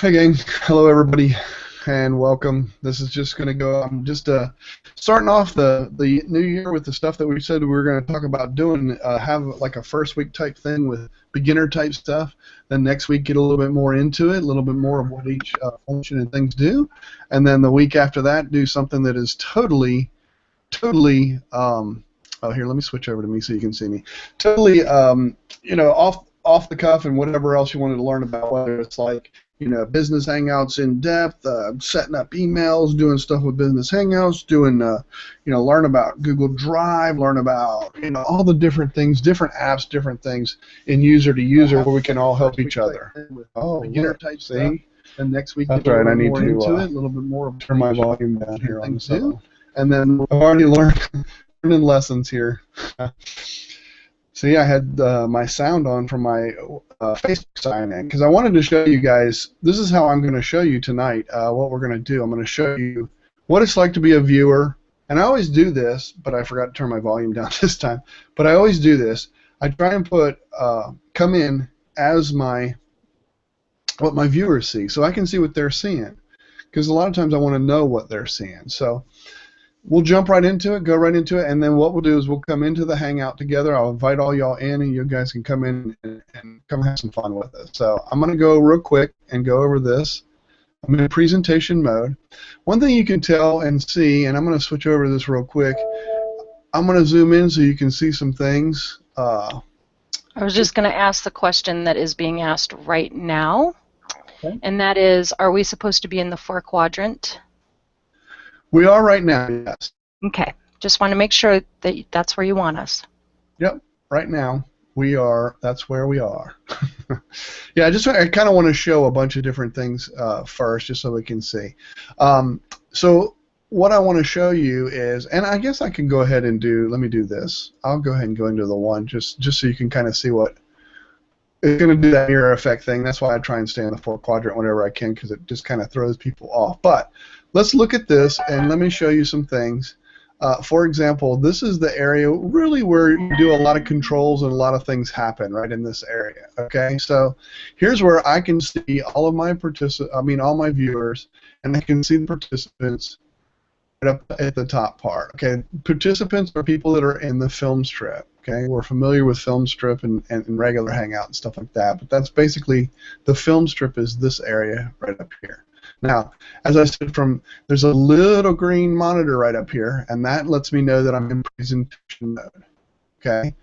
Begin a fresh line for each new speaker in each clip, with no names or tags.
Hey gang, hello everybody, and welcome. This is just going to go. I'm just starting off the new year with the stuff that we said we were going to talk about doing. Have like a first week type thing with beginner type stuff. Then next week get a little bit more into it, a little bit more of what each function and things do, and then the week after that do something that is totally. Oh, here, let me switch over to me so you can see me. Totally, off the cuff and whatever else you wanted to learn about, whether it's like business hangouts in depth, setting up emails, doing stuff with business hangouts, doing, learn about Google Drive, learn about, all the different things, different apps, different things in user to user where we can all help each other. Oh, beginner type see? And next week, that's right. I need to into it, a little bit more of turn my volume down here on the side. And then I've already learning lessons here. See, I had my sound on from my Facebook sign-in because I wanted to show you guys. This is how I'm going to show you tonight what we're going to do. I'm going to show you what it's like to be a viewer. And I always do this, but I forgot to turn my volume down this time. But I always do this. I try and come in as what my viewers see, so I can see what they're seeing. Because a lot of times I want to know what they're seeing. So we'll jump right into it, go right into it, and then what we'll do is we'll come into the Hangout together. I'll invite all y'all in, and you guys can come in and come have some fun with us. So I'm going to go real quick and go over this. I'm in presentation mode. One thing you can tell and see, and I'm going to switch over to this real quick, I'm going to zoom in so you can see some things.
I was just going to ask the question that is being asked right now, okay. And that is, are we supposed to be in the 4 quadrant?
We are right now, yes.
Okay. Just want to make sure that that's where you want us.
Yep. Right now, we are. That's where we are. Yeah, I kind of want to show a bunch of different things first, just so we can see. So what I want to show you is, and I guess I can go ahead and let me do this. I'll go ahead and go into the one just so you can kind of see what it's going to do, that mirror effect thing. That's why I try and stay in the 4 quadrant whenever I can, because it just kind of throws people off. But let's look at this, and let me show you some things. For example, this is the area really where you do a lot of controls and a lot of things happen right in this area. Okay, so here's where I can see all of my all my viewers, and I can see the participants right up at the top part. Okay, participants are people that are in the film strip. Okay, we're familiar with film strip and regular Hangout and stuff like that, but that's basically the film strip is this area right up here. Now, as I said, there's a little green monitor right up here, and that lets me know that I'm in presentation mode. Okay,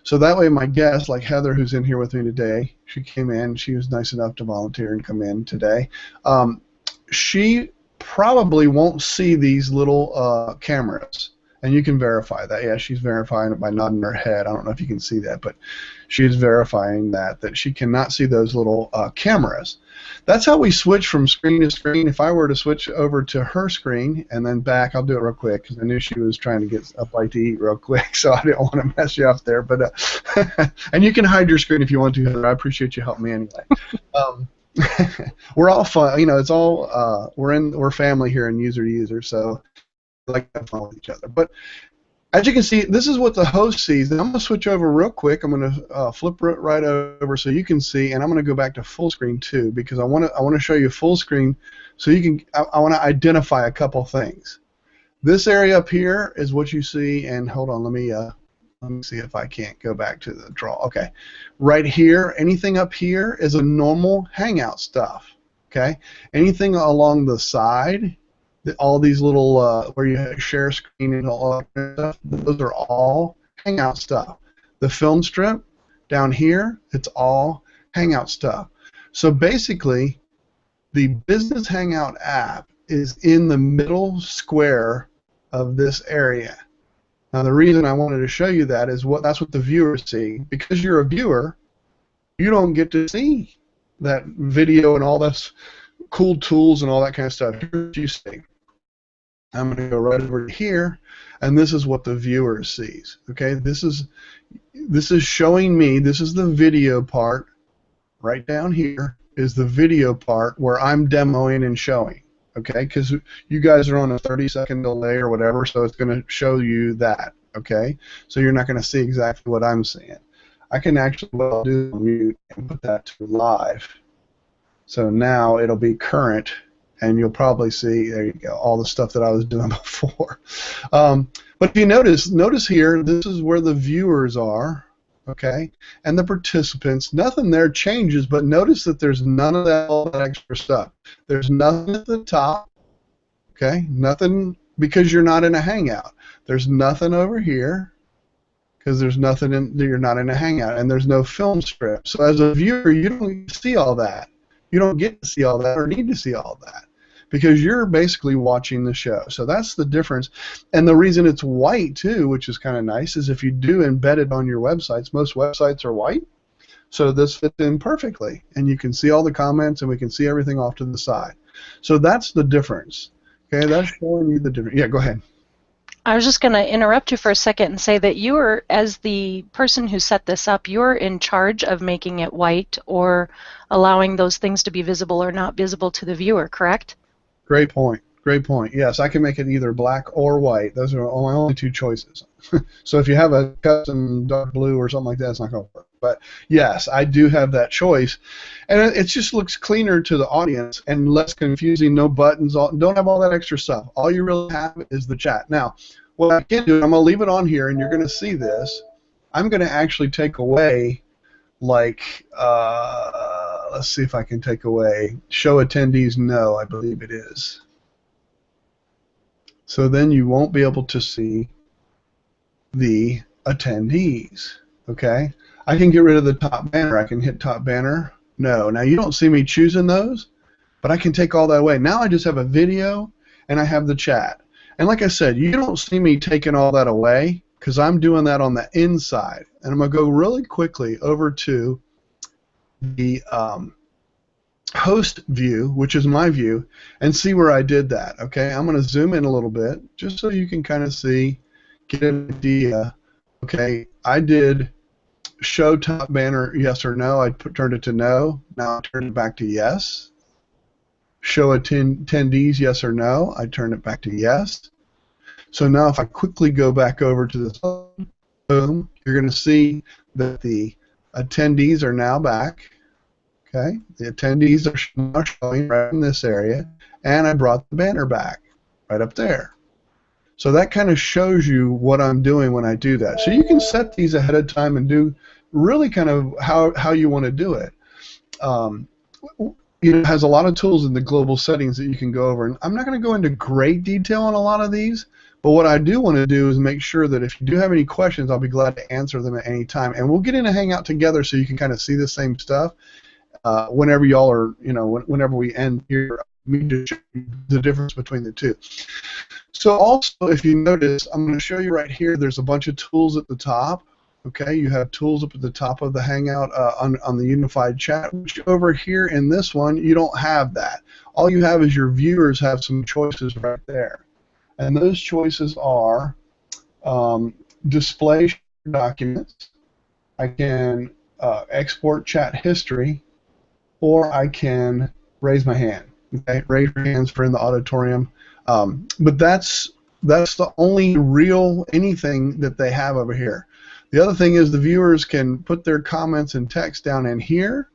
so that way my guest, like Heather, who's in here with me today, she came in. She was nice enough to volunteer and come in today. She probably won't see these little cameras. And you can verify that. Yeah, she's verifying it by nodding her head. I don't know if you can see that, but she's verifying that she cannot see those little cameras. That's how we switch from screen to screen. If I were to switch over to her screen and then back, I'll do it real quick because I knew she was trying to get a bite to eat real quick, so I didn't want to mess you up there. But and you can hide your screen if you want to, Heather. I appreciate you helping me anyway. We're all fun. It's all we're family here in user to user, so like to have fun with each other. But as you can see, this is what the host sees. And I'm going to switch over real quick. I'm going to flip right over so you can see, and I'm going to go back to full screen too, because I want to show you full screen so you can. I want to identify a couple things. This area up here is what you see, and hold on, let me see if I can't go back to the draw. Okay, right here, anything up here is a normal Hangout stuff. Okay, anything along the side, all these little where you share screen and all that kind of stuff, those are all Hangout stuff. The film strip down here, it's all Hangout stuff. So basically, the Business Hangout app is in the middle square of this area. Now the reason I wanted to show you that is that's what the viewers see. Because you're a viewer, you don't get to see that video and all this cool tools and all that kind of stuff. Here's what you see. I'm going to go right over here, and this is what the viewer sees. Okay, this is showing me. This is the video part. Right down here is the video part where I'm demoing and showing. Okay, because you guys are on a 30-second delay or whatever, so it's going to show you that. Okay, so you're not going to see exactly what I'm seeing. I can actually, what I'll do is mute and put that to live. So now it'll be current, and you'll probably see, there you go, all the stuff that I was doing before. But if you notice here, this is where the viewers are, okay, and the participants. Nothing there changes, but notice that there's none of that, all that extra stuff. There's nothing at the top, okay, nothing because you're not in a Hangout. There's nothing over here because there's nothing you're not in a Hangout, and there's no film strip. So as a viewer, you don't see all that. You don't get to see all that or need to see all that because you're basically watching the show. So that's the difference. And the reason it's white too, which is kind of nice, is if you do embed it on your websites, most websites are white. So this fits in perfectly. And you can see all the comments and we can see everything off to the side. So that's the difference. Okay, that's showing you the difference. Yeah, go ahead.
I was just going to interrupt you for a second and say that you are, as the person who set this up, you're in charge of making it white or allowing those things to be visible or not visible to the viewer, correct?
Great point. Great point. Yes, I can make it either black or white. Those are my only two choices. So if you have a custom dark blue or something like that, it's not going to work. But yes, I do have that choice. And it just looks cleaner to the audience and less confusing, no buttons, don't have all that extra stuff. All you really have is the chat. Now, what I can do, I'm going to leave it on here and you're going to see this. I'm going to actually take away, like, let's see if I can take away show attendees no, I believe it is. So then you won't be able to see the attendees, okay? I can get rid of the top banner. I can hit top banner. No. Now you don't see me choosing those, but I can take all that away. Now I just have a video and I have the chat. And like I said, you don't see me taking all that away because I'm doing that on the inside. And I'm going to go really quickly over to the host view, which is my view, and see where I did that, okay? I'm going to zoom in a little bit just so you can kind of see, get an idea. Okay, I did show top banner yes or no. I turned it to no. Now I turned it back to yes. Show attendees yes or no. I turned it back to yes. So now if I quickly go back over to this, boom, you're going to see that the attendees are now back. Okay, the attendees are now showing right in this area, and I brought the banner back right up there. So that kind of shows you what I'm doing when I do that. So you can set these ahead of time and do really kind of how you want to do it. It has a lot of tools in the global settings that you can go over. And I'm not going to go into great detail on a lot of these, but what I do want to do is make sure that if you do have any questions, I'll be glad to answer them at any time. And we'll get in a Hangout together so you can kind of see the same stuff. Whenever y'all are, whenever we end here, the difference between the two. So also, if you notice, I'm going to show you right here, there's a bunch of tools at the top. Okay, you have tools up at the top of the Hangout on the unified chat, which over here in this one, you don't have that. All you have is your viewers have some choices right there. And those choices are display documents, I can export chat history, or I can raise my hand. Okay, raise your hands for in the auditorium. But that's the only real anything that they have over here. The other thing is the viewers can put their comments and text down in here,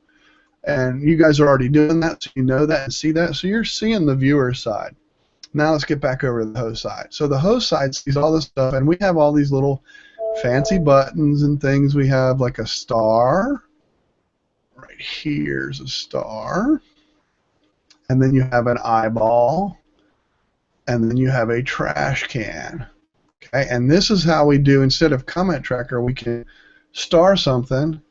and you guys are already doing that, so you know that and see that. So you're seeing the viewer side. Now let's get back over to the host side. So the host side sees all this stuff, and we have all these little fancy buttons and things. We have like a star. Right here's a star. And then you have an eyeball. And then you have a trash can. Okay, and this is how we do, instead of comment tracker, we can star something,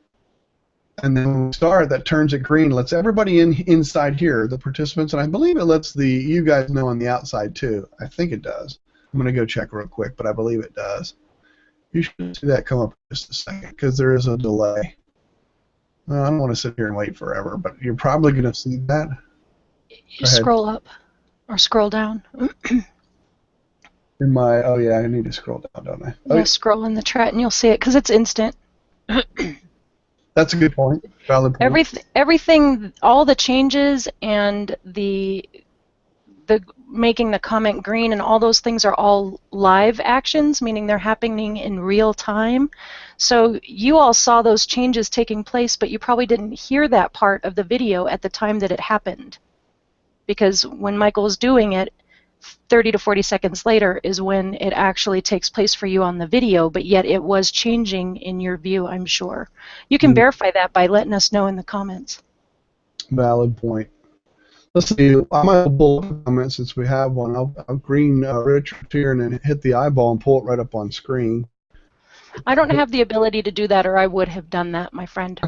and then when we star it, that turns it green, lets everybody inside here, the participants, and I believe it lets you guys know on the outside too. I think it does. I'm going to go check real quick, but I believe it does. You should see that come up in just a second, because there is a delay. Well, I don't want to sit here and wait forever, but you're probably going to see that.
You scroll up or scroll down.
Oh yeah, I need to scroll down, don't I?
Yeah, scroll in the chat and you'll see it because it's instant.
That's a good point. Valid point.
Everything, all the changes and the the making the comment green and all those things are all live actions, meaning they're happening in real time. So you all saw those changes taking place, but you probably didn't hear that part of the video at the time that it happened. Because when Michael was doing it, 30 to 40 seconds later is when it actually takes place for you on the video, but yet it was changing in your view, I'm sure. You can verify that by letting us know in the comments.
Valid point. Let's see. I might pull up a comment since we have one. I'll green Richard here and then hit the eyeball and pull it right up on screen.
I don't have the ability to do that, or I would have done that, my friend.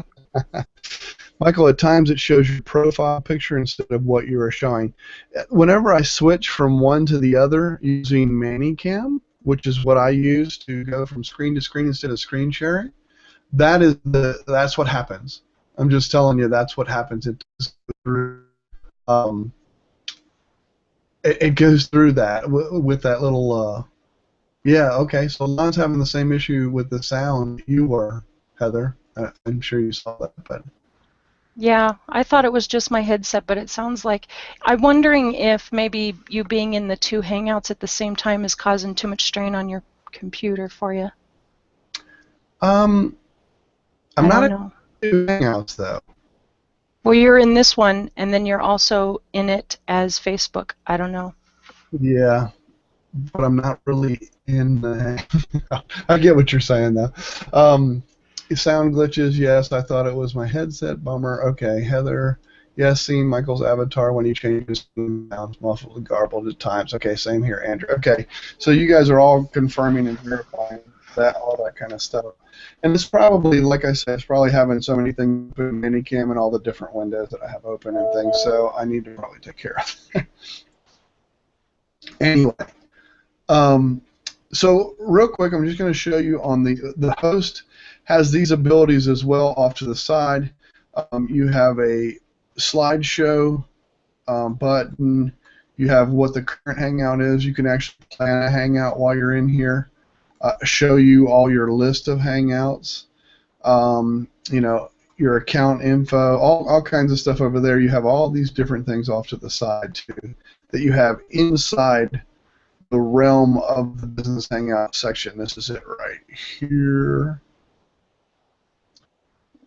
Michael, at times it shows your profile picture instead of what you are showing. Whenever I switch from one to the other using ManyCam, which is what I use to go from screen to screen instead of screen sharing, that's what happens. I'm just telling you that's what happens. It goes through that with that little. Yeah, okay. So Lon's having the same issue with the sound you were, Heather. I'm sure you saw that, but.
Yeah, I thought it was just my headset, but it sounds like I'm wondering if maybe you being in the two Hangouts at the same time is causing too much strain on your computer for you.
I'm not
in
two Hangouts though.
Well, you're in this one, and then you're also in it as Facebook. I don't know.
Yeah, but I'm not really in the. I get what you're saying though. Sound glitches, yes. I thought it was my headset. Bummer. Okay, Heather. Yes, seeing Michael's avatar when he changes sounds muffled and garbled at times. Okay, same here, Andrew. Okay, so you guys are all confirming and verifying that, all that kind of stuff. And it's probably, like I said, it's probably having so many things in ManyCam and all the different windows that I have open and things, so I need to probably take care of it. Anyway, so real quick, I'm just going to show you on the host has these abilities as well off to the side. You have a slideshow button. You have what the current Hangout is. You can actually plan a Hangout while you're in here. Show you all your list of Hangouts. You know, your account info, all kinds of stuff over there. You have all these different things off to the side too that you have inside the realm of the Business Hangout section. This is it right here.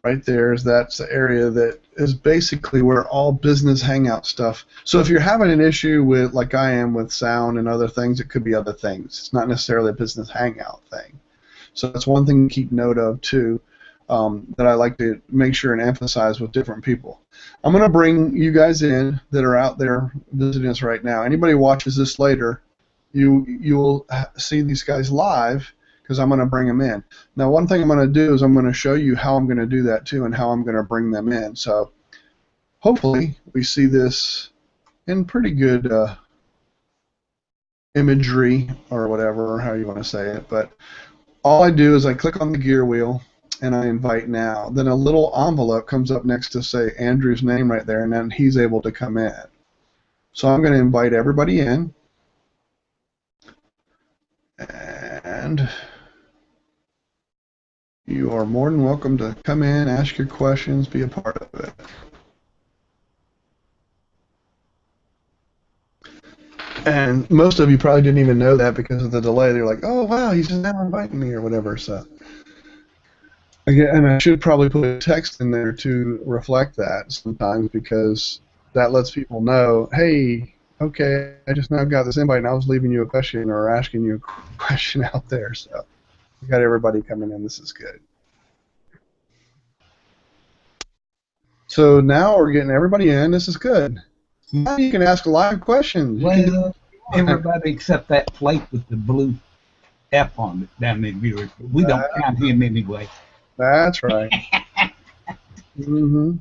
Right there, that's the area that is basically where all business hangout stuff. So if you're having an issue with, like I am, with sound and other things, it could be other things. It's not necessarily a business hangout thing. So that's one thing to keep note of too, that I like to make sure and emphasize with different people. I'm going to bring you guys in that are out there visiting us right now. Anybody who watches this later, you'll see these guys live, because I'm going to bring them in. Now, one thing I'm going to do is I'm going to show you how I'm going to do that too and how I'm going to bring them in. So hopefully we see this in pretty good imagery or whatever, or how you want to say it. But all I do is I click on the gear wheel and I invite now. Then a little envelope comes up next to say Andrew's name right there, and then he's able to come in. So I'm going to invite everybody in. And you are more than welcome to come in, ask your questions, be a part of it. And most of you probably didn't even know that because of the delay. They're like, oh, wow, he's just now inviting me or whatever. So, again, and I should probably put a text in there to reflect that sometimes, because that lets people know, hey, okay, I just now got this invite and I was leaving you a question or asking you a question out there. So we got everybody coming in. This is good. So now we're getting everybody in. This is good. Now you can ask live questions.
Well, everybody except that flake with the blue F on it down in viewers. But we don't count him anyway.
That's right. Mm-hmm.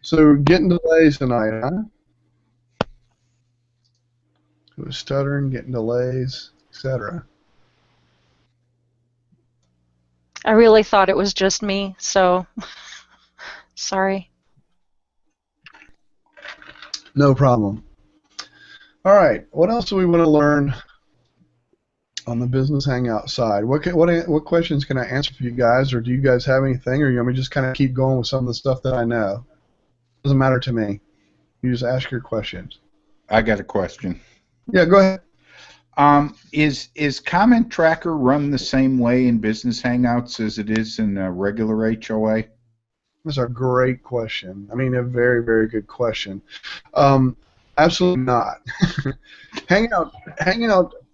So we're getting delays tonight, huh? It was stuttering, getting delays, etc.
I really thought it was just me, so sorry.
No problem. All right. What else do we want to learn on the Business Hangout side? What questions can I answer for you guys, or do you guys have anything, or you want me to just kind of keep going with some of the stuff that I know? Doesn't matter to me. You just ask your questions.
I got a question.
Yeah, go ahead.
Is Comment Tracker run the same way in Business Hangouts as it is in regular HOA?
That's a great question. I mean, a very, very good question. Absolutely not. Hangout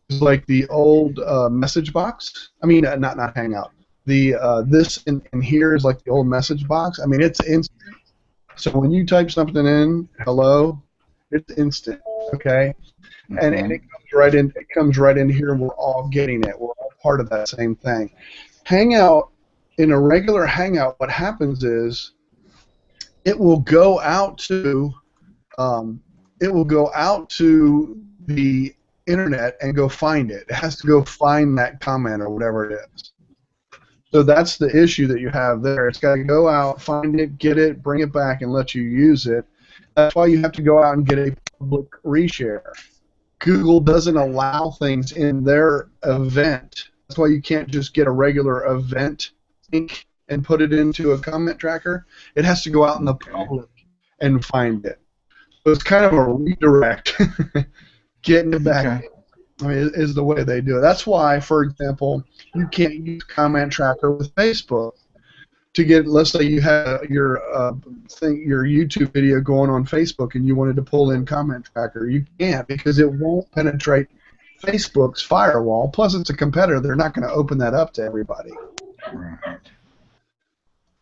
is like the old message box. I mean, not Hangout. The this and here is like the old message box. I mean, it's instant. So when you type something in, hello, it's instant. Okay, and it comes right in. It comes right in here, and we're all getting it. We're all part of that same thing. Hangout, in a regular Hangout, what happens is it will go out to the internet and go find it. It has to go find that comment or whatever it is. So that's the issue that you have there. It's got to go out, find it, get it, bring it back, and let you use it. That's why you have to go out and get a public reshare. Google doesn't allow things in their event. That's why you can't just get a regular event link and put it into a comment tracker. It has to go out in the public and find it. So it's kind of a redirect. Getting it back.
Okay.
I mean, is the way they do it. That's why, for example, you can't use Comment Tracker with Facebook to get. Let's say you have your YouTube video going on Facebook, and you wanted to pull in Comment Tracker. You can't because it won't penetrate Facebook's firewall. Plus, it's a competitor. They're not going to open that up to everybody.
Right.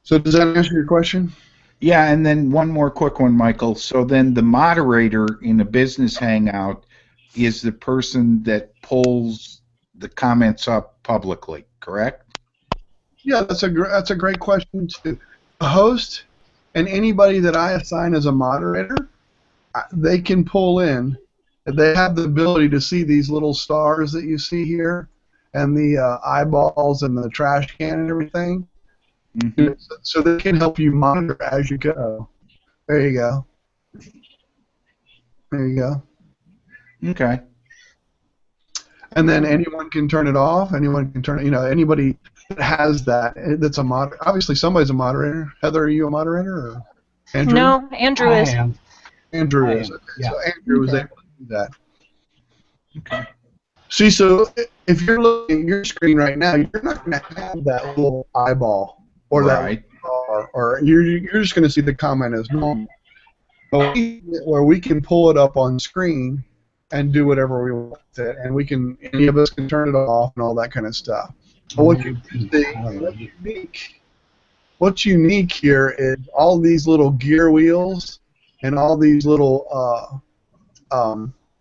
So, does that answer your question?
Yeah, and then one more quick one, Michael. So then the moderator in a business hangout is the person that pulls the comments up publicly, correct?
Yeah, that's a great question too. The host and anybody that I assign as a moderator, they can pull in. They have the ability to see these little stars that you see here, and the eyeballs and the trash can and everything. Mm-hmm. So they can help you monitor as you go. There you go. There you go.
Okay.
And then anyone can turn it off. Anyone can turn it. Anybody that has that, that's a moderator. Obviously, somebody's a moderator. Heather, are you a moderator? Or Andrew?
No, Andrew is.
Andrew is.
Okay.
Yeah. So Andrew was able to do that.
Okay.
See, so if you're looking at your screen right now, you're not going to have that little eyeball or
right.
that, or you're just going to see the comment as normal. Where we can pull it up on screen and do whatever we want with it, and any of us can turn it off and all that kind of stuff. But what's unique here is all these little gear wheels and all these little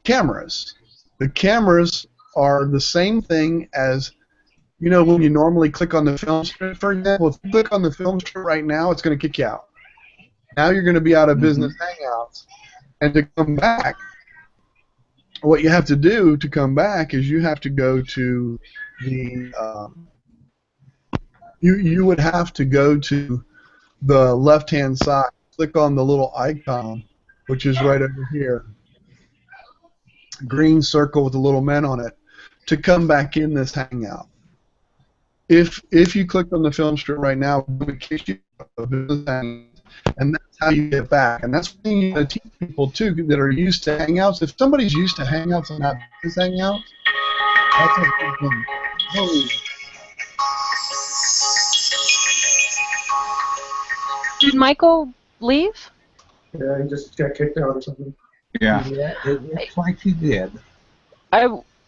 cameras. The cameras are the same thing as, when you normally click on the film strip, for example. If you click on the film strip right now, it's going to kick you out. Now you're going to be out of business hangouts. And to come back, what you have to do to come back is you have to go to the you would have to go to the left-hand side, click on the little icon, which is right over here, green circle with a little men on it, to come back in this hangout. If you clicked on the film strip right now, it would kick you out of business hangout. And that's how you get back. And that's when you teach people, too, that are used to Hangouts. If somebody's used to Hangouts and not business Hangouts, that's a good thing. Oh.
Did Michael leave?
Yeah, he just got kicked out or something.
Yeah.
Yeah, it looks like he did.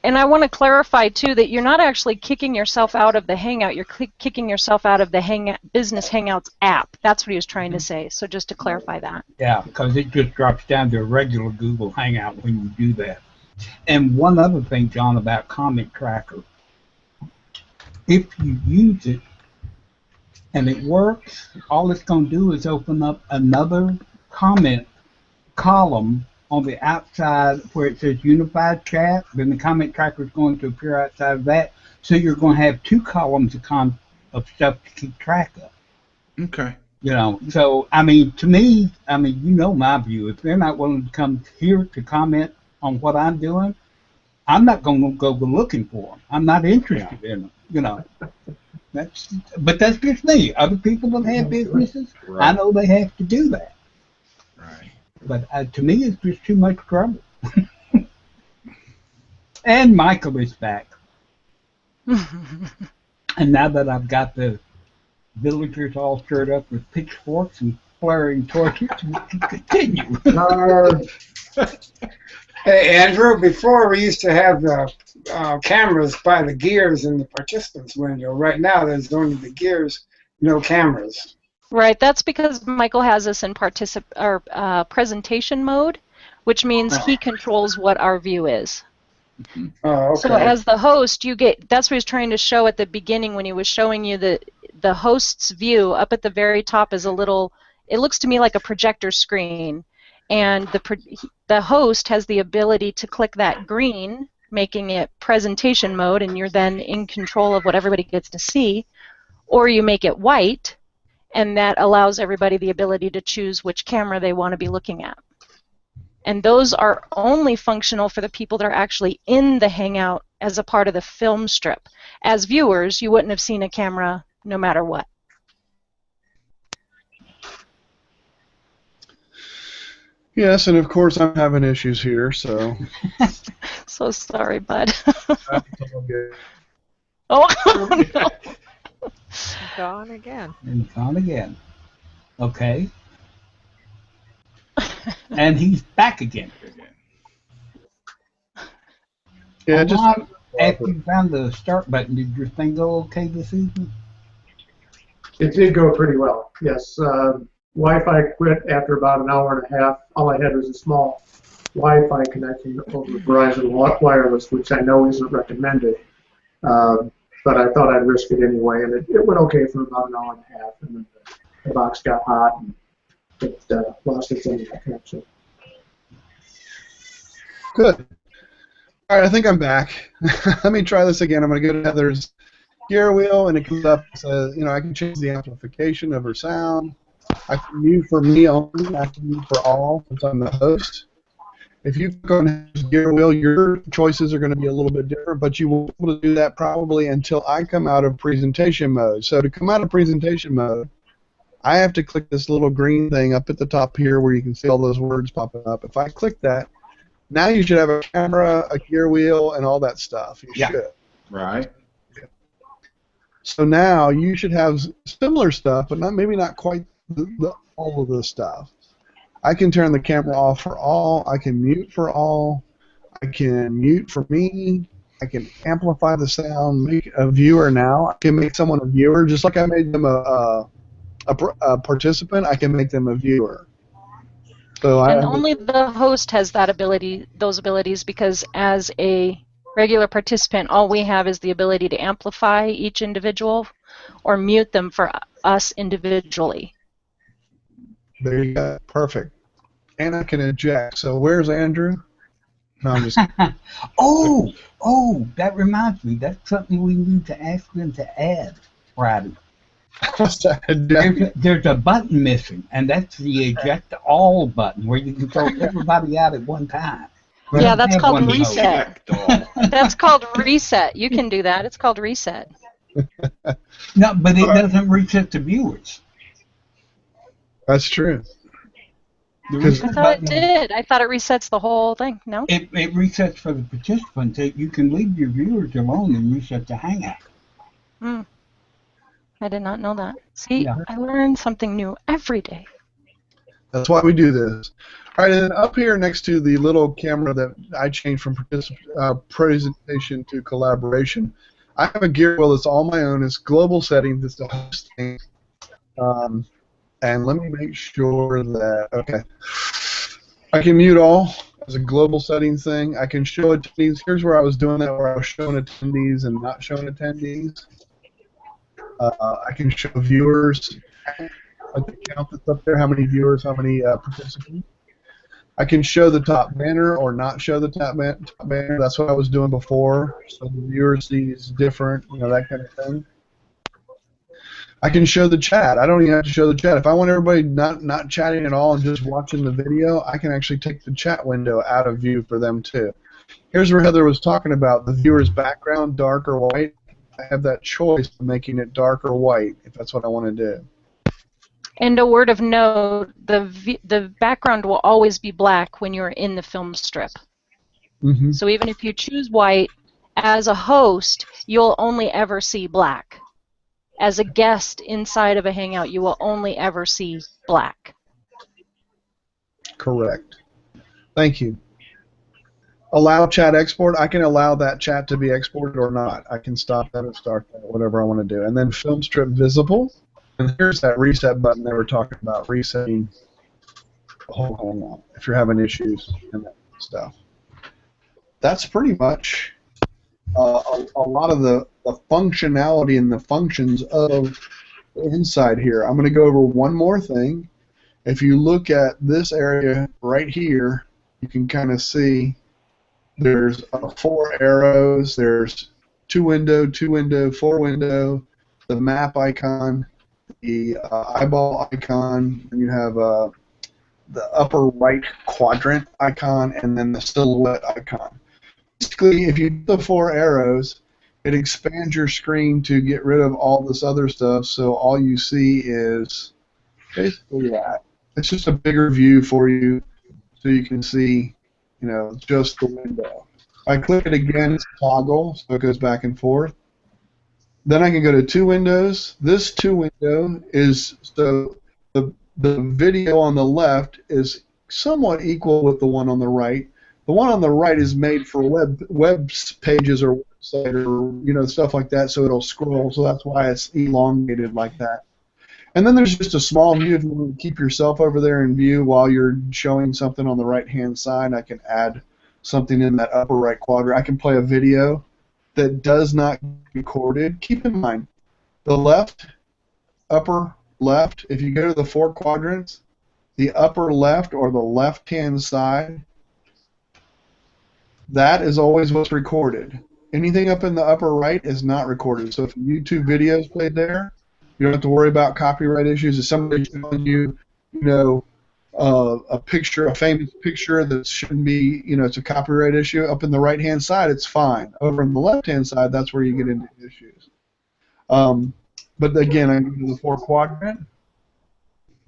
I want to clarify, too, that you're not actually kicking yourself out of the Hangout. You're kicking yourself out of the Business Hangouts app. That's what he was trying to say. So just to clarify that.
Yeah, because it just drops down to a regular Google Hangout when you do that. And one other thing, John, about Comment Tracker. If you use it and it works, all it's going to do is open up another comment column on the outside where it says Unified Chat. Then the Comment Tracker is going to appear outside of that. So you're going to have two columns of stuff to keep track of.
Okay.
So, to me, my view. If they're not willing to come here to comment on what I'm doing, I'm not going to go looking for them. I'm not interested in them, But that's just me. Other people that have businesses, right. I know they have to do that.
Right.
But to me, it's just too much trouble. And Michael is back. And now that I've got the villagers all stirred up with pitchforks and flaring torches, we can continue.
Hey, Andrew, before we used to have the cameras by the gears in the participants window. Right now, there's only the gears, no cameras.
Right, that's because Michael has us in presentation mode, which means he controls what our view is.
Oh, okay.
So as the host, you get, that's what he was trying to show at the beginning when he was showing you the host's view. Up at the very top is a little, it looks to me like a projector screen, and the host has the ability to click that green, making it presentation mode, and you're then in control of what everybody gets to see, or you make it white, and that allows everybody the ability to choose which camera they want to be looking at. And those are only functional for the people that are actually in the Hangout as a part of the film strip. As viewers, you wouldn't have seen a camera no matter what.
Yes, and of course I'm having issues here, so.
So sorry, bud. Oh, no.
Gone again.
And gone again. Okay. And he's back again.
Yeah, just
after you found the start button, did your thing go okay this evening?
It did go pretty well, yes. Wi-Fi quit after about an hour and a half. All I had was a small Wi-Fi connection over Verizon Wireless, which I know isn't recommended. But I thought I'd risk it anyway, and it went okay for about an hour and a half, and then the box got hot, and it lost its internet connection.
good. All right, I think I'm back. Let me try this again. I'm going to go to Heather's gear wheel, and it comes up and says, you know, I can change the amplification of her sound. I can mute for me only. I can mute for all since I'm the host. If you click on Heather's gear wheel, your choices are going to be a little bit different, but you won't be able to do that probably until I come out of presentation mode. So to come out of presentation mode, I have to click this little green thing up at the top here where you can see all those words popping up. If I click that, now you should have a camera, a gear wheel, and all that stuff. You should.
Right.
So now you should have similar stuff, but maybe not quite all of the stuff. I can turn the camera off for all. I can mute for all. I can mute for me. I can amplify the sound, make a viewer now. I can make someone a viewer, just like I made them a participant. I can make them a viewer. So
and only the host has that ability, those abilities, because as a regular participant, all we have is the ability to amplify each individual or mute them for us individually.
There you go. Perfect. And I can eject. So where's Andrew? No, I'm just.
Oh, that reminds me. That's something we need to ask them to add Friday. There's a button missing, and that's the eject all button, where you can throw everybody out at one time.
Yeah, that's called reset. That's called reset. You can do that. It's called reset.
No, but it doesn't reset the viewers.
That's true.
I thought it did. I thought it resets the whole thing. No?
It resets for the participants. You can leave your viewers alone and reset the Hangout.
I did not know that. See, yeah. I learn something new every day.
That's why we do this. All right, and then up here next to the little camera that I changed from presentation to collaboration, I have a gear wheel that's all my own. It's global settings. It's the host thing. And let me make sure that, okay. I can mute all as a global settings thing. I can show attendees. Here's where I was doing that, where I was showing attendees and not showing attendees. I can show viewers, like the count that's up there, how many viewers, how many participants. I can show the top banner or not show the top banner. That's what I was doing before. So the viewer sees different, you know, that kind of thing. I can show the chat. I don't even have to show the chat. If I want everybody not chatting at all and just watching the video, I can actually take the chat window out of view for them too. Here's where Heather was talking about the viewer's background, dark or white. I have that choice of making it dark or white if that's what I want to do.
And a word of note, the background will always be black when you're in the film strip.
Mm-hmm.
So even if you choose white, as a host, you'll only ever see black. As a guest inside of a Hangout, you will only ever see black.
Correct. Thank you. Allow chat export. I can allow that chat to be exported or not. I can stop that or start that, whatever I want to do. And then film strip visible. And here's that reset button they were talking about, resetting the whole Hangout if you're having issues and that stuff. That's pretty much a lot of the functionality and the functions of the inside here. I'm going to go over one more thing. If you look at this area right here, you can kind of see there's 4 arrows, there's 2 window, 2 window, 4 window, the map icon, the eyeball icon, and you have the upper right quadrant icon, and then the silhouette icon. Basically, if you do the 4 arrows, it expands your screen to get rid of all this other stuff, so all you see is basically that. It's just a bigger view for you, so you can see, you know, just the window. If I click it again, it's toggle, so it goes back and forth. Then I can go to 2 windows. This 2 window is, so the video on the left is somewhat equal with the one on the right. The one on the right is made for web pages or website or, you know, stuff like that, so it'll scroll, so that's why it's elongated like that. And then there's just a small view if you want to keep yourself over there in view while you're showing something on the right-hand side. I can add something in that upper right quadrant. I can play a video that does not get recorded. Keep in mind, the left, upper left, if you go to the 4 quadrants, the upper left or the left-hand side, that is always what's recorded. Anything up in the upper right is not recorded. So if YouTube video is played there, you don't have to worry about copyright issues. If somebody's showing you, you know, a picture, a famous picture that shouldn't be, you know, it's a copyright issue, up in the right-hand side, it's fine. Over on the left-hand side, that's where you get into issues. But again, I can do the 4 quadrant.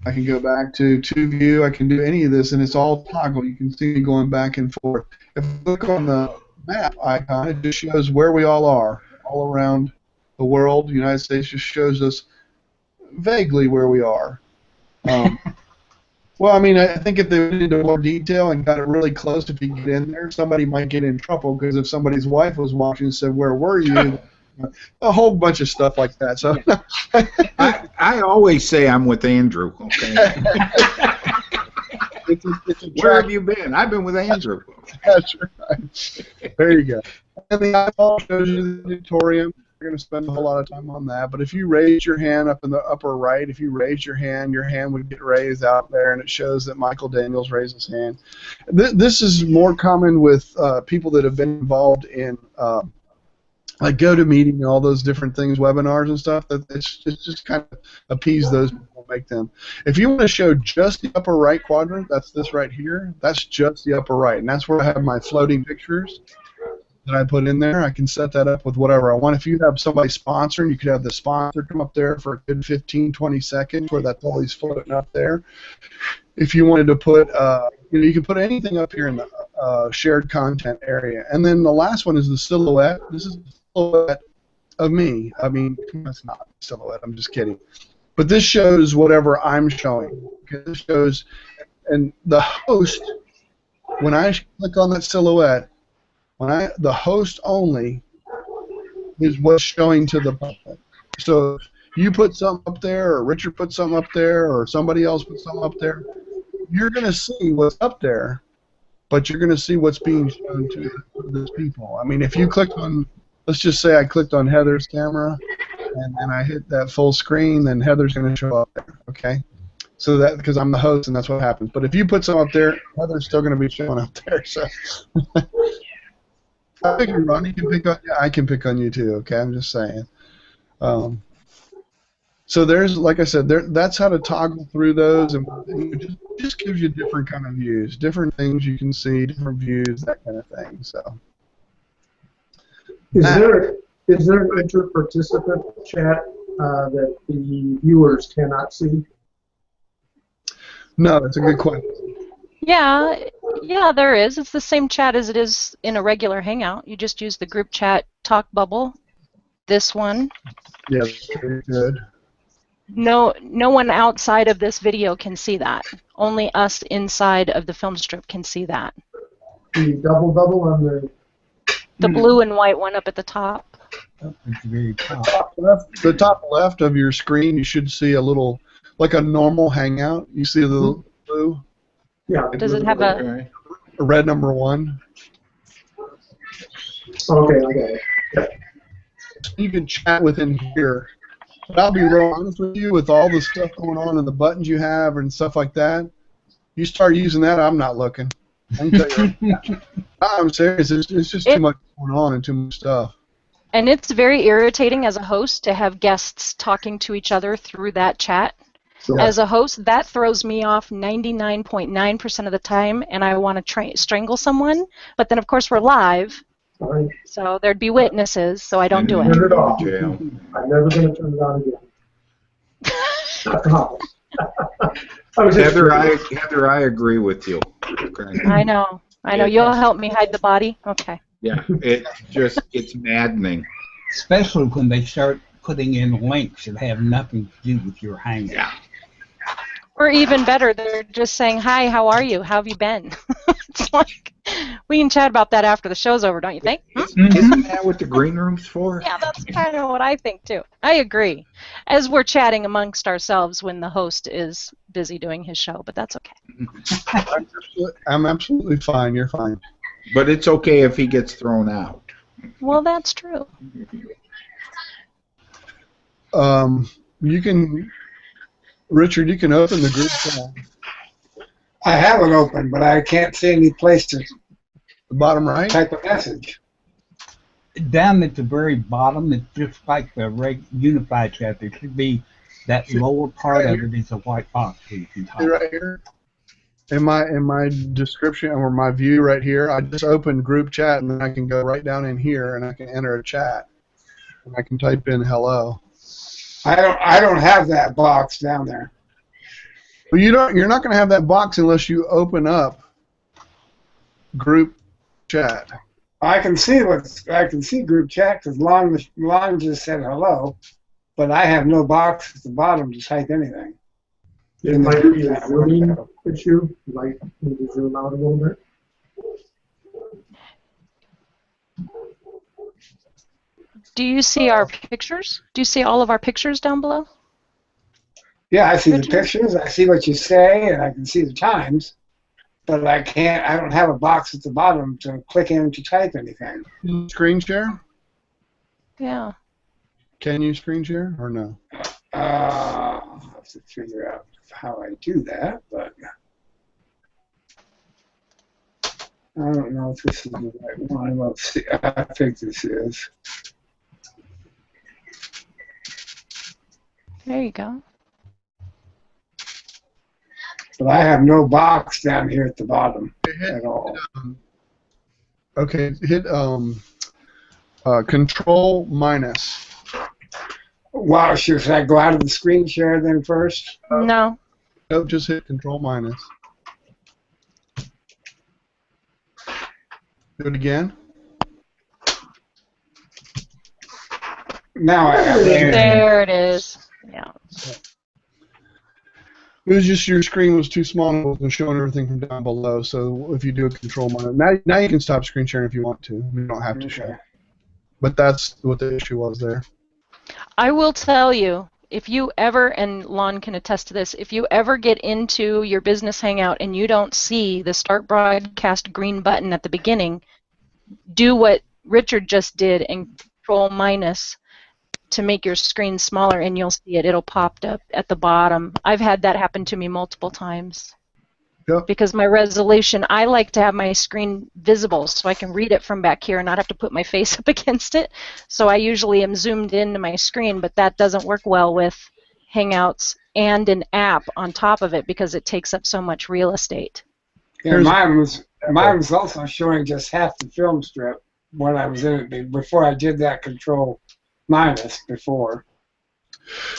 I can go back to 2 view. I can do any of this, and it's all toggle. You can see me going back and forth. If I click on the map icon, it just shows where we all are, all around the world. The United States just shows us vaguely where we are. Well, I mean, I think if they went into more detail and got it really close, if you get in there, somebody might get in trouble, because if somebody's wife was watching and said, "Where were you?" a whole bunch of stuff like that. So
I always say I'm with Andrew. Okay. Where have you been? I've been with Andrew.
That's right. There you go. And the iPhone shows you the tutorial. We're going to spend a whole lot of time on that. But if you raise your hand up in the upper right, if you raise your hand would get raised out there, and it shows that Michael Daniels raised his hand. This is more common with people that have been involved in like GoToMeeting and all those different things, webinars and stuff. That it's just kind of appease those people, make them. If you want to show just the upper right quadrant, that's this right here. That's just the upper right, and that's where I have my floating pictures that I put in there. I can set that up with whatever I want. If you have somebody sponsoring, you could have the sponsor come up there for a good 15, 20 seconds where that's always floating up there. If you wanted to put, you know, you can put anything up here in the shared content area. And then the last one is the silhouette. This is the silhouette of me. I mean, that's not a silhouette. I'm just kidding. But this shows whatever I'm showing. Okay, this shows, and the host, when I click on that silhouette, the host only is what's showing to the public. So you put something up there, or Richard put something up there, or somebody else put something up there, you're going to see what's up there, but you're going to see what's being shown to those people. I mean, if you click on, let's just say I clicked on Heather's camera, and then I hit that full screen, then Heather's going to show up there, okay? So that, because I'm the host, and that's what happens. But if you put something up there, Heather's still going to be showing up there. So I think Ron, you can pick on. Yeah, I can pick on you too. Okay, I'm just saying. So there's, like I said, that's how to toggle through those, and it just gives you different kind of views, different things you can see, different views, that kind of thing. So.
Is there an inter-participant chat that the viewers cannot see?
No, that's a good question.
Yeah, there is. It's the same chat as it is in a regular Hangout. You just use the group chat talk bubble. This one.
Yeah, very good.
No one outside of this video can see that. Only us inside of the film strip can see that.
The double on the
blue and white one up at the top.
Up at the very top.
The top left of your screen, you should see a little, like a normal Hangout. You see the little blue?
yeah.
Does it have a
red number 1?
Okay, I got it. Yeah.
You can chat within here. But I'll be real honest with you, with all the stuff going on and the buttons you have and stuff like that, you start using that, I'm not looking. I can tell you. I'm serious. It's just too much going on and too much stuff.
And it's very irritating as a host to have guests talking to each other through that chat.
Sure.
As a host, that throws me off 99.9% of the time, and I want to strangle someone. But then, of course, we're live,
Sorry.
so there'd be witnesses, so I don't do
Turn
it.
it off.
Jail.
I'm never going to turn it on again. Not the house. I was just
Heather, I agree with you. Okay.
I know. You'll help me hide the body? Okay.
Yeah, it's maddening.
Especially when they start putting in links that have nothing to do with your Hangout.
Yeah.
Or even better, they're just saying, hi, how are you? How have you been? It's like, we can chat about that after the show's over, don't you think?
Isn't that what the green room's for?
Yeah, that's kind of what I think, too. I agree. As we're chatting amongst ourselves when the host is busy doing his show, but that's okay.
I'm absolutely fine. You're fine.
But it's okay if he gets thrown out.
Well, that's true.
You can, Richard, you can open the group chat.
I have it open, but I can't see any place to
The bottom right?
type a message.
Down at the very bottom, it's just like the unified chat. There should be that lower part of it is a white box where you can
See
type.
right here? In my description or my view right here, I just opened group chat and then I can go right down in here and I can enter a chat. And I can type in hello.
I don't have that box down there.
Well, you're not going to have that box unless you open up group chat.
I can see group chat because Lon just said hello, but I have no box at the bottom to type anything.
It might be a zooming issue. You might need to zoom out a little bit.
Do you see our pictures? Do you see all of our pictures down below?
Yeah, I see the
Richard?
pictures, I see what you say, and I can see the times, but I don't have a box at the bottom to click in to type anything.
Screen share?
Yeah.
Can you screen share or no?
I'll have to figure out how I do that, but I don't know if this is the right one. Let's see. I think this is.
There you go.
But I have no box down here at the bottom at all.
Okay, hit control minus.
Wow, sure. Should I go out of the screen share then first?
No.
Nope, just hit control minus. Do it again.
Now I have it.
There it is. Yeah.
It was just your screen was too small and it wasn't showing everything from down below. So if you do a control minus, now you can stop screen sharing if you want to. You don't have to share. But that's what the issue was there.
I will tell you, if you ever, and Lon can attest to this, if you ever get into your business hangout and you don't see the start broadcast green button at the beginning, do what Richard just did and control minus to make your screen smaller and you'll see it. It'll pop up at the bottom. I've had that happen to me multiple times.
Yep.
Because my resolution, I like to have my screen visible so I can read it from back here and not have to put my face up against it. So I usually am zoomed into my screen, but that doesn't work well with Hangouts and an app on top of it because it takes up so much real estate.
Yeah, mine was also showing just half the film strip when I was in it before I did that control minus before.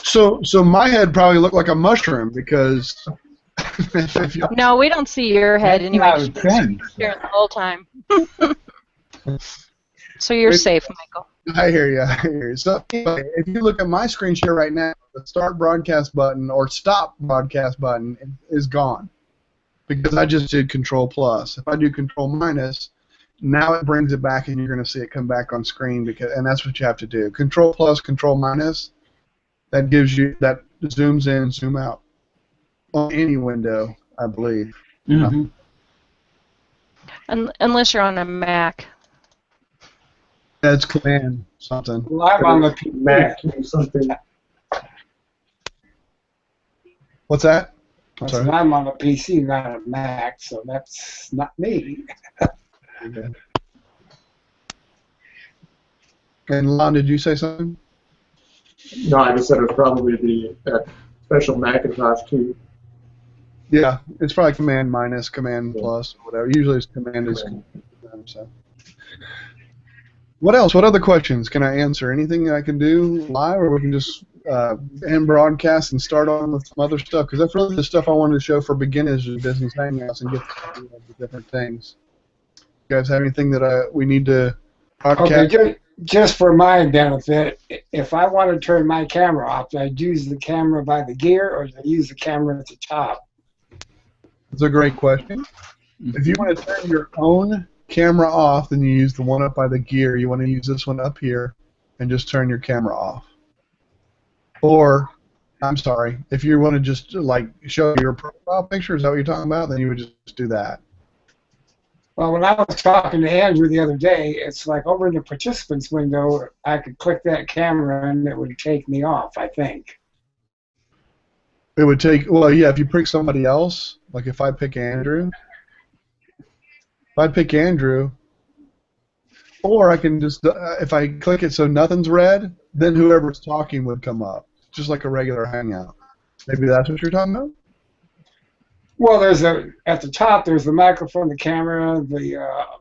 So my head probably looked like a mushroom because If you-
No, we don't see your head
That's
anyway.
not a
She's
thing.
sharing the whole time. So you're safe, Michael.
I hear you. I hear you. So anyway, if you look at my screen share right now, the start broadcast button or stop broadcast button is gone because I just did Control Plus. If I do Control Minus, now it brings it back, and you're going to see it come back on screen and that's what you have to do. Control Plus, Control Minus. That gives you that zooms in, zoom out on any window, I believe.
Mm-hmm.
Unless you're on a Mac.
That's Command something.
Live on the PC.
Mac something.
What's that? I'm
So
sorry.
I'm on a PC, not a Mac, so that's not me.
Okay. And Lon, did you say something?
No, I just said it was probably that special Macintosh too.
Yeah, it's probably Command Minus, Command Plus, or whatever. Usually it's Command is. So. What else? What other questions can I answer? Anything I can do live, or we can just end broadcast and start on with some other stuff? Because that's really the stuff I wanted to show for beginners of business hangouts and get to know the different things. You guys have anything that we need to broadcast?
Okay, just for my benefit, if I want to turn my camera off, do I use the camera by the gear or do I use the camera at the top?
That's a great question. If you want to turn your own camera off, then you use the one up by the gear. You want to use this one up here and just turn your camera off. Or, I'm sorry, if you want to just like show your profile picture, is that what you're talking about? Then you would just do that.
Well, when I was talking to Andrew the other day, it's like over in the participants window, I could click that camera and it would take me off, I think.
It would take, well, yeah, if you pick somebody else, like if I pick Andrew, or I can just, if I click it so nothing's red, then whoever's talking would come up, just like a regular Hangout. Maybe that's what you're talking about?
Well, at the top, there's the microphone, the camera, the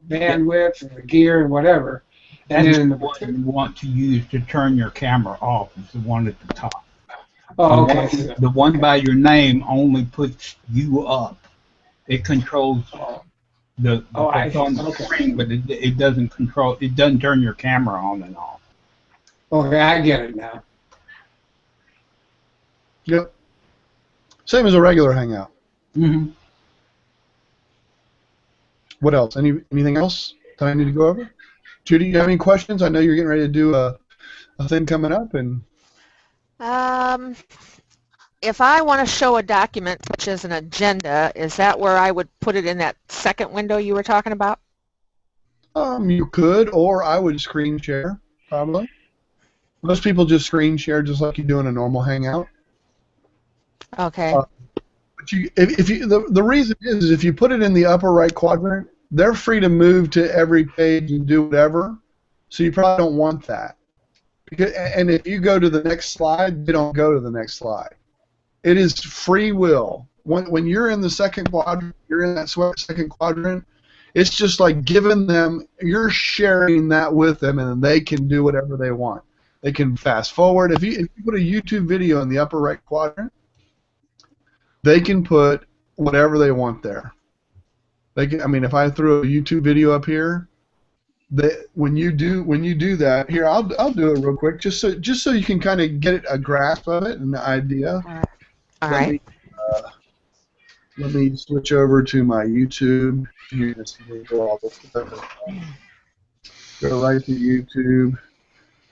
bandwidth, and the gear, and whatever. And
That's
then
the one you want to use to turn your camera off. Is the one at the top.
oh,
The
okay.
one- The one by your name only puts you up. It controls the
I
what's on the
okay.
screen, but it doesn't control. It doesn't turn your camera on and off.
Okay, I get it now.
Yep. Same as a regular Hangout.
Mm-hmm.
What else? Anything else that I need to go over? Judy, you have any questions? I know you're getting ready to do a thing coming up, and
If I want to show a document such as an agenda, is that where I would put it in that second window you were talking about?
you could, or I would screen share, probably. Most people just screen share just like you do in a normal Hangout.
Okay.
But the reason is if you put it in the upper right quadrant, they're free to move to every page and do whatever. So you probably don't want that. And if you go to the next slide, they don't go to the next slide. It is free will. When you're in the second quadrant, you're in that second quadrant. It's just like giving them. You're sharing that with them, and they can do whatever they want. They can fast forward. If you put a YouTube video in the upper right quadrant, they can put whatever they want there. They can. I mean, if I threw a YouTube video up here, when you do that, here I'll do it real quick, just so you can kind of get a grasp of it and the idea.
All right.
Let me switch over to my YouTube. You're gonna see me go all this stuff. Go right to YouTube,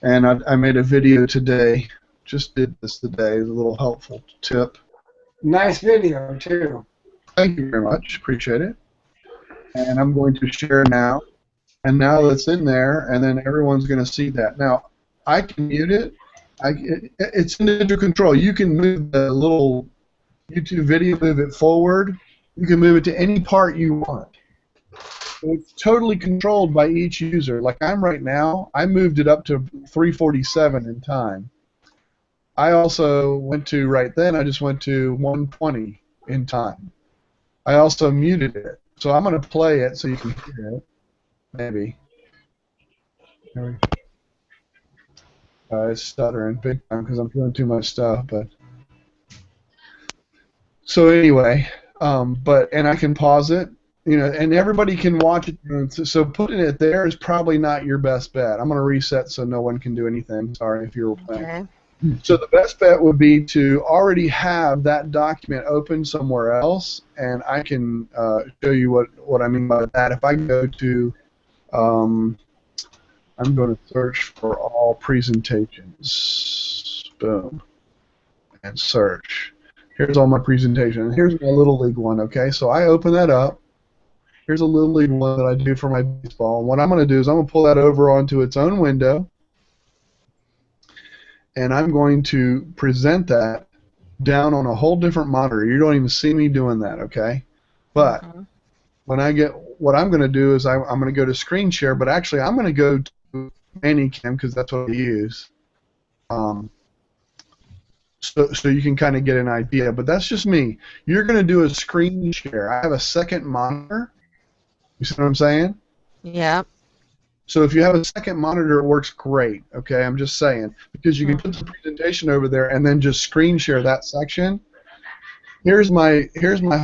and I made a video today. Just did this today. A little helpful tip.
Nice video, too.
Thank you very much. Appreciate it. And I'm going to share now. And now it's in there, and then everyone's going to see that. Now, I can mute it. It's individual control. You can move the little YouTube video, move it forward. You can move it to any part you want. It's totally controlled by each user. Like I'm right now, I moved it up to 3:47 in time. I also went to, right then, I just went to 1:20 in time. I also muted it. So I'm going to play it so you can hear it. Maybe. It's stuttering big time because I'm doing too much stuff. But so anyway, and I can pause it, and everybody can watch it. So putting it there is probably not your best bet. I'm going to reset so no one can do anything. Sorry if you were playing.
Okay.
So the best bet would be to already have that document open somewhere else, and I can show you what I mean by that. If I go to, I'm going to search for all presentations. Boom. And search. Here's all my presentations. Here's my Little League one, okay? So I open that up. Here's a Little League one that I do for my baseball. And what I'm going to do is I'm going to pull that over onto its own window, and I'm going to present that down on a whole different monitor. You don't even see me doing that, okay? But when what I'm going to do is I'm going to go to screen share, but actually I'm going to go to Manicam because that's what I use. So you can kind of get an idea, but that's just me. You're going to do a screen share. I have a second monitor. You see what I'm saying?
Yeah.
So if you have a second monitor, it works great. Okay, I'm just saying, because you can put the presentation over there and then just screen share that section. Here's my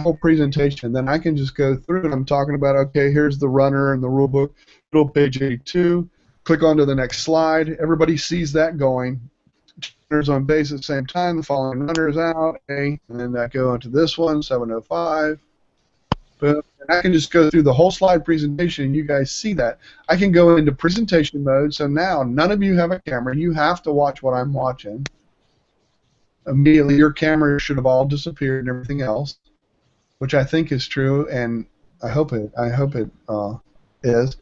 whole presentation. Then I can just go through and I'm talking about, okay, here's the runner and the rule book, middle page 82. Click on to the next slide. Everybody sees that going. Runners on base at the same time. The following runner is out. Okay, and then that go into this one, 705. Boom. And I can just go through the whole slide presentation, and you guys see that. I can go into presentation mode, so now none of you have a camera. You have to watch what I'm watching. Immediately, your camera should have all disappeared and everything else, which I think is true, and I hope it is.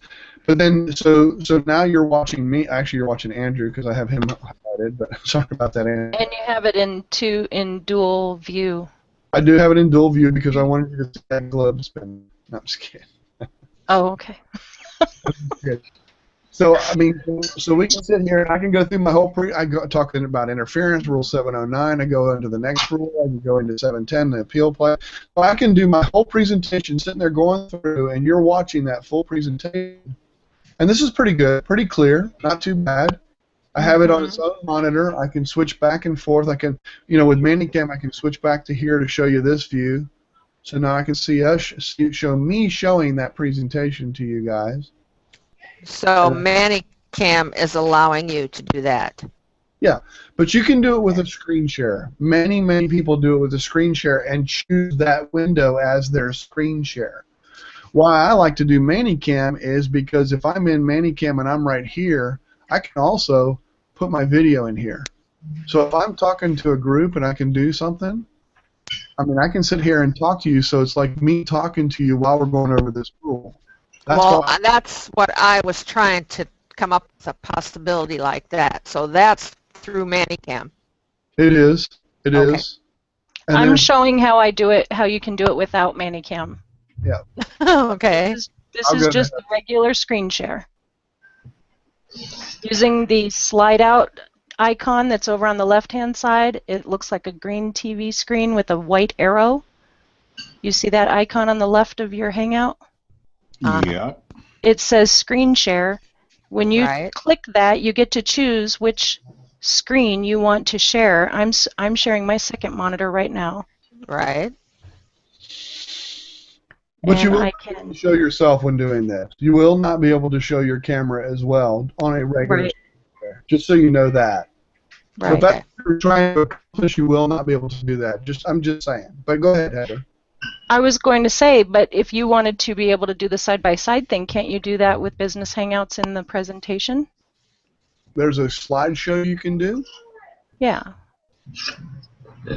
But then, so now you're watching me. Actually, you're watching Andrew because I have him highlighted. But sorry about that, Andrew.
And you have it in dual view.
I do have it in dual view because I wanted you to see that globe spin. No, I'm just kidding.
Oh, okay.
So I mean, so we can sit here and I can go through my whole talking about interference, Rule 709. I go into the next rule. I can go into 710, the appeal play. So I can do my whole presentation sitting there going through, and you're watching that full presentation. And this is pretty good, pretty clear, not too bad. I have it on its own monitor. I can switch back and forth. I can, with Manicam, I can switch back to here to show you this view. So now I can see show me showing that presentation to you guys.
So Manicam is allowing you to do that.
Yeah, but you can do it with a screen share. Many people do it with a screen share and choose that window as their screen share. Why I like to do Manicam is because if I'm in Manicam and I'm right here, I can also put my video in here. So if I'm talking to a group and I can do something, I mean, I can sit here and talk to you, so it's like me talking to you while we're going over this rule.
That's what I was trying to come up with, a possibility like that. So that's through Manicam.
It is. It is. And
I'm showing how I do it, how you can do it without Manicam.
Yeah.
Okay.
This is just the regular screen share. Using the slide out icon that's over on the left-hand side, it looks like a green TV screen with a white arrow. You see that icon on the left of your Hangout?
Yeah.
It says screen share. When you
Right.
click that, you get to choose which screen you want to share. I'm sharing my second monitor right now.
Right.
But you
And
will
I
not be able
can.
to show yourself when doing this. You will not be able to show your camera as well on a regular
Right.
software, just so you know that. So
Right.
if that's what you're trying to accomplish, you will not be able to do that. I'm just saying. But go ahead, Heather.
I was going to say, but if you wanted to be able to do the side-by-side thing, can't you do that with Business Hangouts in the presentation?
There's a slideshow you can do.
Yeah.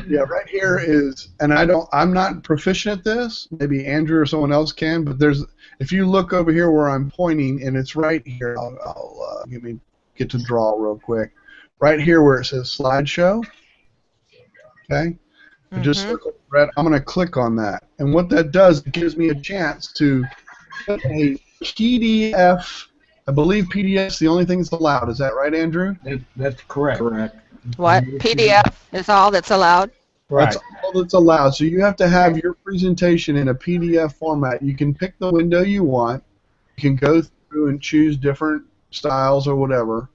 Yeah, right here is, and I'm not proficient at this. Maybe Andrew or someone else can, but if you look over here where I'm pointing, and it's right here. I'll get to draw real quick. Right here where it says slideshow. Okay. Just circle red. I'm going to click on that, and what that does, it gives me a chance to put a PDF. I believe PDF is the only thing that's allowed. Is that right, Andrew?
That's correct.
Correct.
What? PDF is all that's allowed?
Right.
That's all that's allowed. So you have to have your presentation in a PDF format. You can pick the window you want. You can go through and choose different styles or whatever.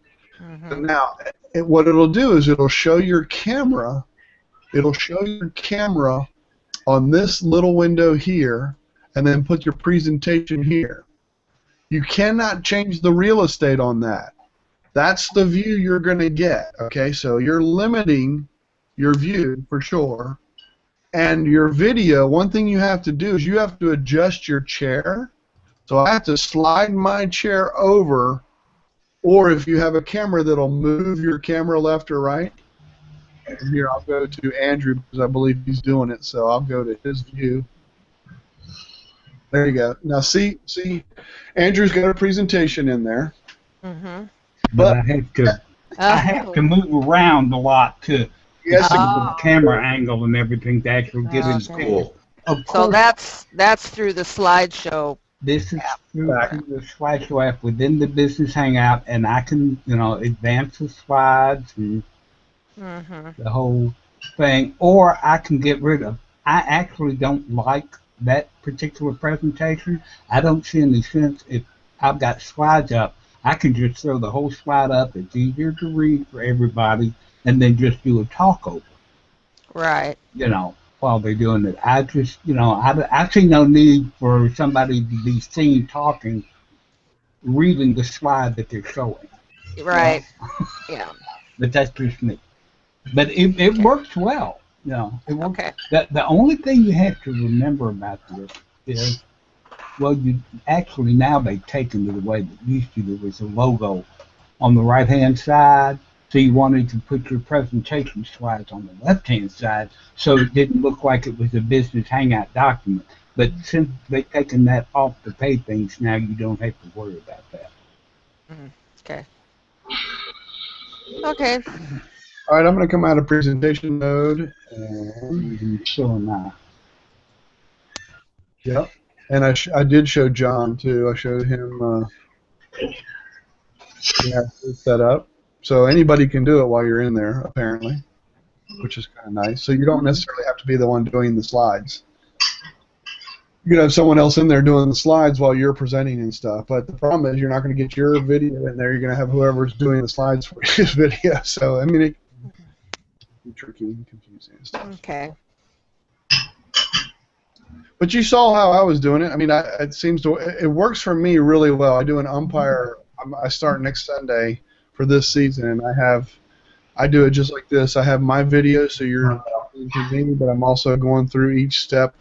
But now, what it'll do is it'll show your camera. It'll show your camera on this little window here, and then put your presentation here. You cannot change the real estate on that. That's the view you're going to get, okay? So you're limiting your view for sure. And your video, one thing you have to do is you have to adjust your chair. So I have to slide my chair over, or if you have a camera that'll move your camera left or right. And here, I'll go to Andrew because I believe he's doing it, so I'll go to his view. There you go. Now see, Andrew's got a presentation in there.
Mm-hmm.
But I have to move around a lot to
Yes,
the camera angle and everything to actually get in
Okay.
cool. Of
So
course,
that's through the slideshow.
this is through the slideshow app within the Business Hangout, and I can, advance the slides and
Mm-hmm.
the whole thing, or I can get rid of. I actually don't like that particular presentation. I don't see any sense if I've got slides up. I can just throw the whole slide up. It's easier to read for everybody, and then just do a talk over,
Right.
while they're doing it. I just, I see no need for somebody to be seen talking, reading the slide that they're showing.
Right. Yeah.
But that's just me. But it works well. It works.
Okay.
The only thing you have to remember about this is, well, you actually now they've taken it away. But used to there was a logo on the right-hand side, so you wanted to put your presentation slides on the left-hand side, so it didn't look like it was a Business Hangout document. But since they've taken that off the pay things, now you don't have to worry about that.
Okay. Okay.
All right, I'm going to come out of presentation mode. And,
So am I.
yep. And I did show John, too. I showed him set up. So anybody can do it while you're in there, apparently, which is kind of nice. So you don't necessarily have to be the one doing the slides. You could have someone else in there doing the slides while you're presenting and stuff. But the problem is you're not going to get your video in there. You're going to have whoever's doing the slides for his video. So, I mean, it can be tricky and confusing and stuff.
Okay.
But you saw how I was doing it. I mean, it works for me really well. I do an umpire. I start next Sunday for this season, and I do it just like this. I have my video, so you're talking me, but I'm also going through each step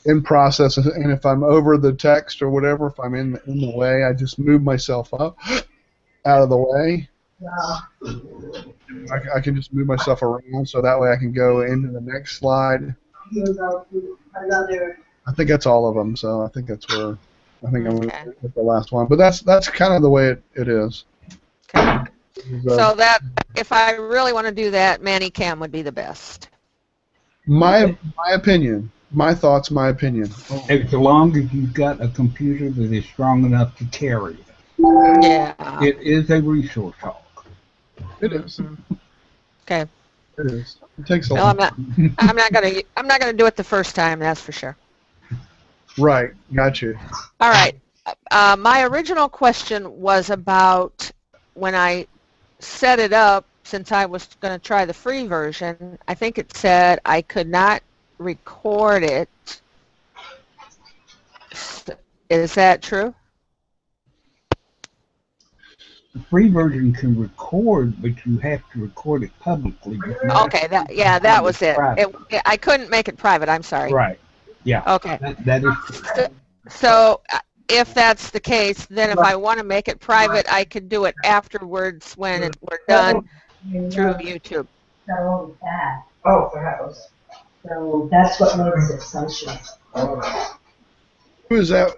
in process. And if I'm over the text or whatever, if I'm in the way, I just move myself up out of the way. I can just move myself around, so that way I can go into the next slide. I think that's all of them, so I think that's where I'm going to hit the last one. But that's kind of the way it is.
Okay. So that if I really want to do that, ManyCam would be the best.
My opinion, my thoughts, my opinion.
As long as you've got a computer that is strong enough to carry it.
Yeah.
It is a resource hog.
It is.
Okay.
It is. It takes a
No,
lot.
I'm not gonna do it the first time. That's for sure.
Right. Got you.
All right. My original question was about when I set it up. Since I was going to try the free version, I think it said I could not record it. Is that true?
The free version can record, but you have to record it publicly.
Okay, that was it. I couldn't make it private. I'm sorry.
Right. Yeah.
Okay.
That is.
So if that's the case, then if I want to make it private, I could do it afterwards when we're done through YouTube.
So that. Oh, perhaps. So that's what makes it social.
Who is that?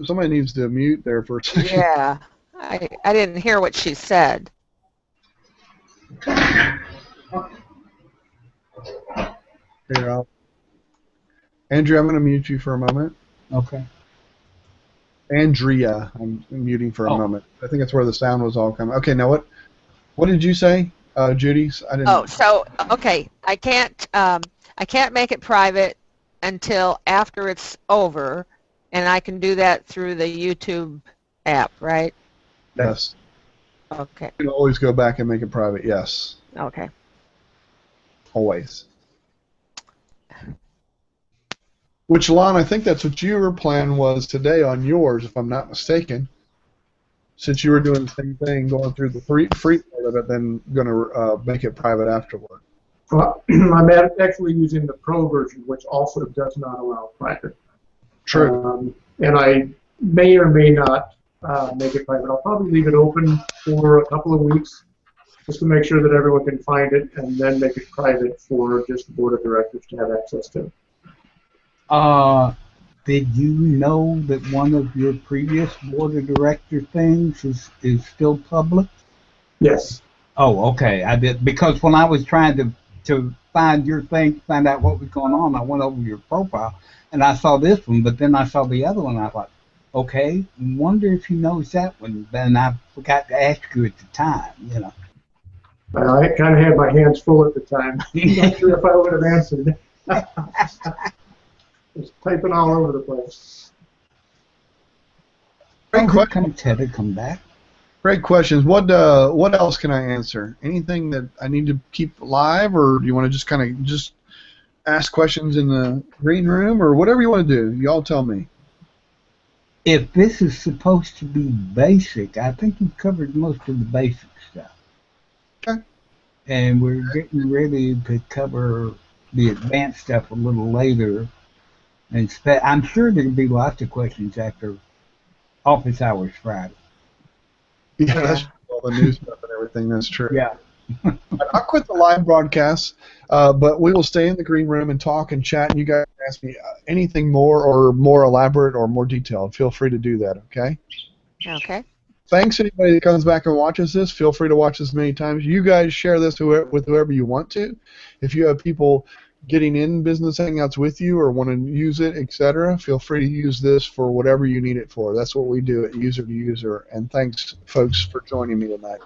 Somebody needs to mute there for a second.
Yeah. I didn't hear what she said.
Here, Andrea, I'm going to mute you for a moment.
Okay.
Andrea, I'm muting for a moment. I think that's where the sound was all coming. Okay, now what did you say, Judy? I didn't.
Oh, so okay, I can't make it private until after it's over, and I can do that through the YouTube app, right?
Yes.
Okay.
You can always go back and make it private. Yes.
Okay.
Always. Which, Lon, I think that's what your plan was today on yours, if I'm not mistaken. Since you were doing the same thing, going through the free part of it, then going to make it private afterward.
Well, I'm actually using the Pro version, which also does not allow private.
True.
And I may or may not make it private. I'll probably leave it open for a couple of weeks just to make sure that everyone can find it, and then make it private for just the board of directors to have access to.
Did you know that one of your previous board of director things is still public?
Yes.
Oh, okay. I did, because when I was trying to find your thing, find out what was going on, I went over your profile and I saw this one, but then I saw the other one. I thought, okay, wonder if he knows that one. Then I forgot to ask you at the time, you know.
I kind of had my hands full at the time. I'm not sure if I would have answered. Just typing all over the place.
Great question.
Ted to come back.
Great questions. What else can I answer? Anything that I need to keep live, or do you want to just kind of just ask questions in the green room, or whatever you want to do? You all tell me.
If this is supposed to be basic, I think you've covered most of the basic stuff.
Okay.
And we're getting ready to cover the advanced stuff a little later. And I'm sure there'll be lots of questions after office hours Friday.
Yeah, that's all the new stuff and everything. That's true.
Yeah.
I'll quit the live broadcast, but we will stay in the green room and talk and chat. And you guys ask me anything more or more elaborate or more detailed. Feel free to do that. Okay.
Okay.
Thanks, anybody that comes back and watches this. Feel free to watch this many times. You guys share this with whoever you want to. If you have people getting in business hangouts with you or want to use it, etc., feel free to use this for whatever you need it for. That's what we do at User to User. And thanks, folks, for joining me tonight.